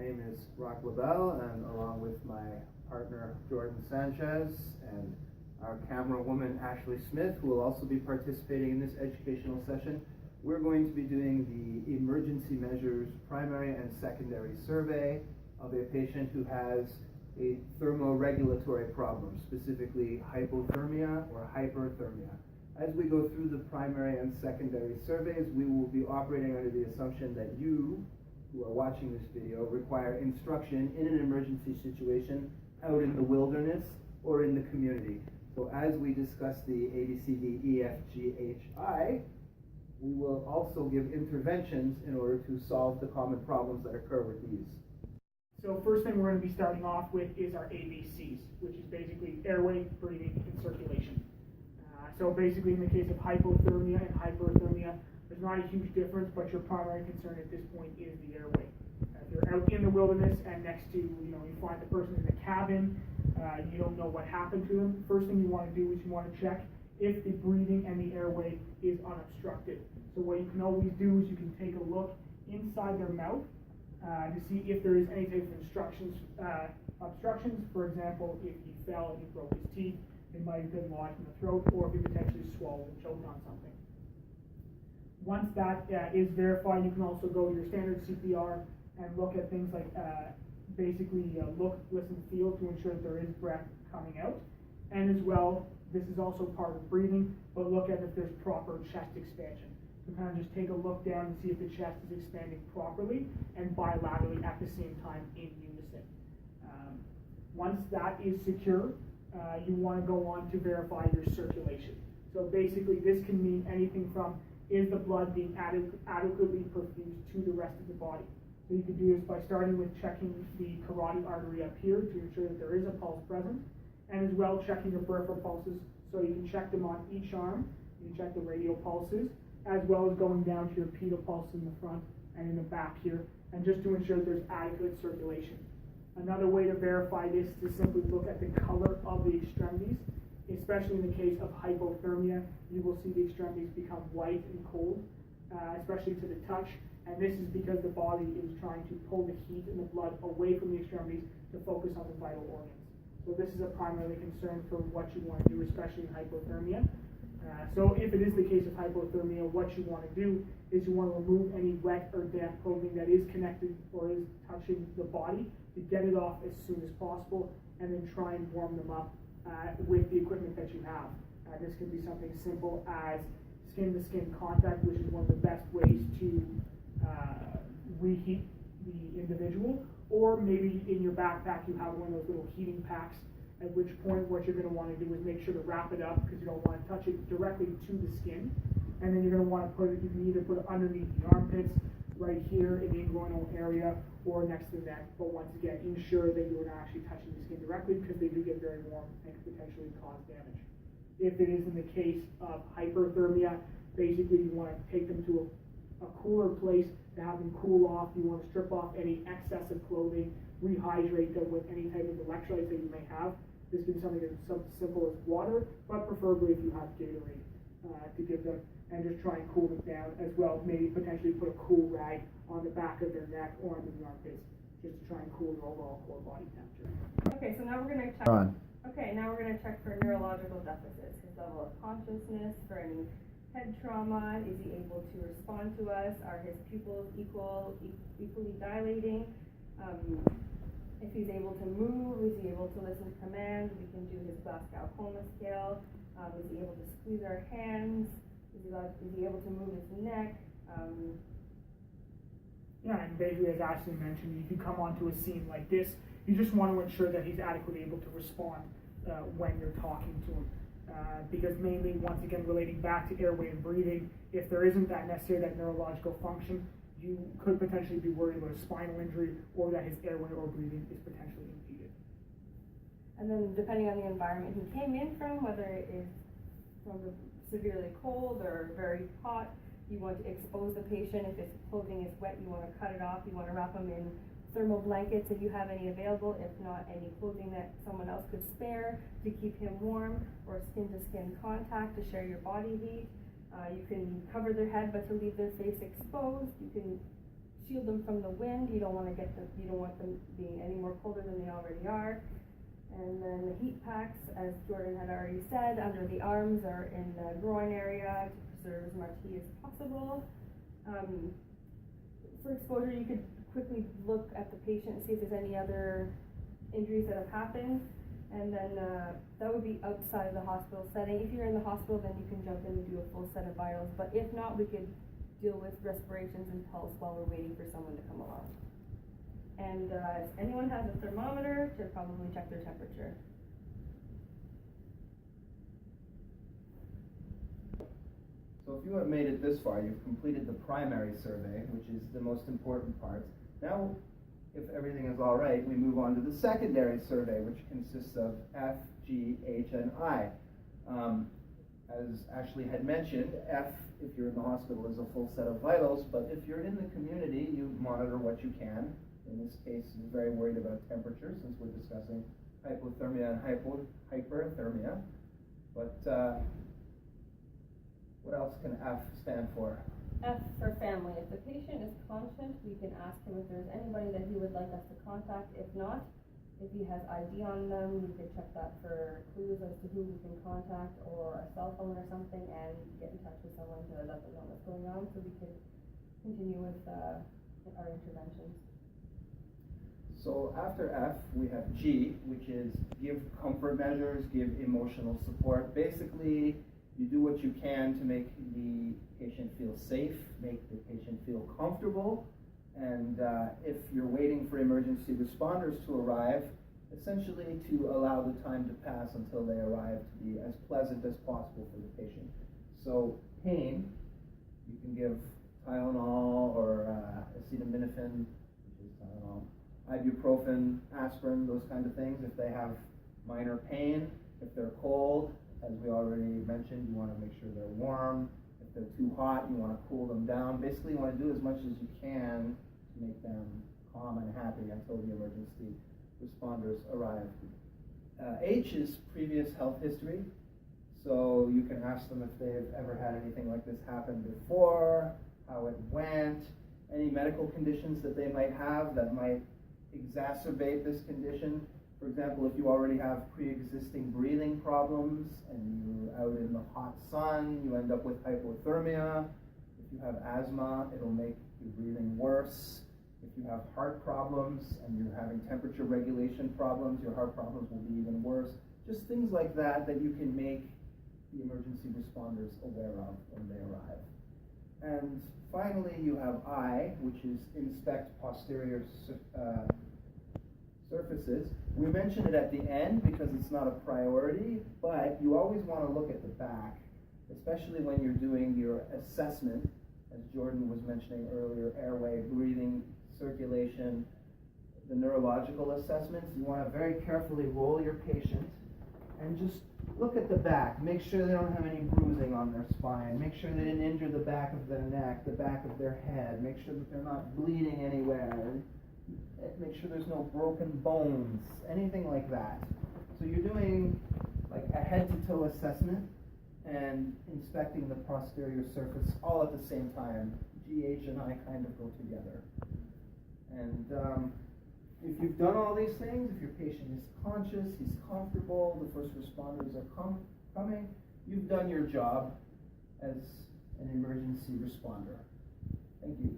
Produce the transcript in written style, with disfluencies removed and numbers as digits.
name is Rock LaBelle, and along with my partner Jordan Sanchez and our camera woman Ashley Smith, who will also be participating in this educational session, we're going to be doing the emergency measures primary and secondary survey of a patient who has a thermoregulatory problem, specifically hypothermia or hyperthermia. As we go through the primary and secondary surveys, we will be operating under the assumption that you, who are watching this video, require instruction in an emergency situation out in the wilderness or in the community. So as we discuss the ABCDEFGHI, we will also give interventions in order to solve the common problems that occur with these. So first thing we're going to be starting off with is our ABCs, which is basically airway, breathing, and circulation. So basically in the case of hypothermia and hyperthermia, there's not a huge difference, but your primary concern at this point is the airway. If you're out in the wilderness and next to, you find the person in the cabin, you don't know what happened to them, first thing you want to do is you want to check if the breathing and the airway is unobstructed. So what you can always do is you can take a look inside their mouth to see if there is any type of obstructions. For example, if he fell and he broke his teeth, it might have been lodged in the throat, or if he potentially swallowed and choked on something. Once that is verified, you can also go to your standard CPR and look at things like look, listen, feel to ensure that there is breath coming out. And as well, this is also part of breathing, but look at if there's proper chest expansion. You kind of just take a look down and see if the chest is expanding properly and bilaterally at the same time in unison. Once that is secure, you want to go on to verify your circulation. So basically this can mean anything from, is the blood being adequately perfused to the rest of the body? So you can do this by starting with checking the carotid artery up here to ensure that there is a pulse present, and as well checking your peripheral pulses. So you can check them on each arm, you can check the radial pulses, as well as going down to your pedal pulse in the front and in the back here, and just to ensure that there's adequate circulation. Another way to verify this is to simply look at the color of the extremities. Especially in the case of hypothermia, you will see the extremities become white and cold, especially to the touch. And this is because the body is trying to pull the heat and the blood away from the extremities to focus on the vital organs. So this is a primary concern for what you want to do, especially in hypothermia. So if it is the case of hypothermia, what you want to do is you want to remove any wet or damp clothing that is connected or is touching the body to get it off as soon as possible, and then try and warm them up with the equipment that you have. This can be something simple as skin-to-skin contact, which is one of the best ways to reheat the individual, or maybe in your backpack you have one of those little heating packs, at which point what you're going to want to do is make sure to wrap it up, because you don't want to touch it directly to the skin. And then you're going to want to put it, you can either put it underneath the armpits, right here in the inguinal area, or next to the neck. But once again, ensure that you're not actually touching the skin directly, because they do get very warm and can potentially cause damage. If it is in the case of hyperthermia, basically you want to take them to a cooler place to have them cool off. You want to strip off any excess of clothing, rehydrate them with any type of electrolytes that you may have. This can be something as simple as water, but preferably if you have Gatorade to give them, and just try and cool them down as well. Maybe potentially put a cool rag on the back of their neck or under the armpits, just to try and cool their overall core body temperature. Okay, so now we're going to check. Now we're going to check for neurological deficits. His level of consciousness, for any head trauma. Is he able to respond to us? Are his pupils equally dilating? If he's able to move, is he able to listen to commands? We can do his Glasgow Coma scale. Is he able to squeeze our hands? Is he able to move his neck? Yeah, and basically, as Ashley mentioned, if you come onto a scene like this, you just want to ensure that he's adequately able to respond when you're talking to him. Because mainly, once again, relating back to airway and breathing, if there isn't that neurological function, you could potentially be worried about a spinal injury, or that his airway or breathing is potentially impeded. And then depending on the environment he came in from, whether it is from severely cold or very hot, you want to expose the patient. If his clothing is wet, you want to cut it off. You want to wrap him in thermal blankets if you have any available, if not any clothing that someone else could spare to keep him warm, or skin-to-skin contact to share your body heat. You can cover their head but to leave their face exposed. You can shield them from the wind. You don't want them being any more colder than they already are. And then the heat packs, as Jordan had already said, under the arms or in the groin area to preserve as much heat as possible. For exposure, you could quickly look at the patient and see if there's any other injuries that have happened. And then that would be outside of the hospital setting. If you're in the hospital, then you can jump in and do a full set of vitals. But if not, we could deal with respirations and pulse while we're waiting for someone to come along. And if anyone has a thermometer, to probably check their temperature. So if you have made it this far, you've completed the primary survey, which is the most important part. Now, if everything is all right, we move on to the secondary survey, which consists of F, G, H, and I. As Ashley had mentioned, F, if you're in the hospital, is a full set of vitals, but if you're in the community, you monitor what you can. In this case, I'm very worried about temperature since we're discussing hypothermia and hyperthermia. But what else can F stand for? F for family. If the patient is conscient, we can ask him if there's anybody that he would like us to contact. If not, if he has ID on them, we could check that for clues as to who we can contact or a cell phone or something and get in touch with someone to let them know what's going on so we could continue with our interventions. So after F, we have G, which is give comfort measures, give emotional support. Basically, you do what you can to make the patient feel safe, make the patient feel comfortable, and if you're waiting for emergency responders to arrive, essentially to allow the time to pass until they arrive to be as pleasant as possible for the patient. So pain, you can give Tylenol or acetaminophen, which is Tylenol, ibuprofen, aspirin, those kind of things if they have minor pain. If they're cold, as we already mentioned, you want to make sure they're warm. If they're too hot, you want to cool them down. Basically, you want to do as much as you can to make them calm and happy until the emergency responders arrive. H is previous health history. So you can ask them if they've ever had anything like this happen before, how it went, any medical conditions that they might have that might exacerbate this condition. For example, if you already have pre-existing breathing problems and you're out in the hot sun, you end up with hypothermia. If you have asthma, it'll make your breathing worse. If you have heart problems and you're having temperature regulation problems, your heart problems will be even worse. Just things like that that you can make the emergency responders aware of when they arrive. And finally, you have I, which is inspect posterior surfaces. We mention it at the end because it's not a priority, but you always want to look at the back, especially when you're doing your assessment, as Jordan was mentioning earlier, airway, breathing, circulation, the neurological assessments. You want to very carefully roll your patient and just look at the back. Make sure they don't have any bruising on their spine. Make sure they didn't injure the back of their neck, the back of their head. Make sure that they're not bleeding anywhere. Make sure there's no broken bones, anything like that. So you're doing like a head-to-toe assessment and inspecting the posterior surface all at the same time. G, H, and I kind of go together. And if you've done all these things, if your patient is conscious, he's comfortable, the first responders are coming, you've done your job as an emergency responder. Thank you.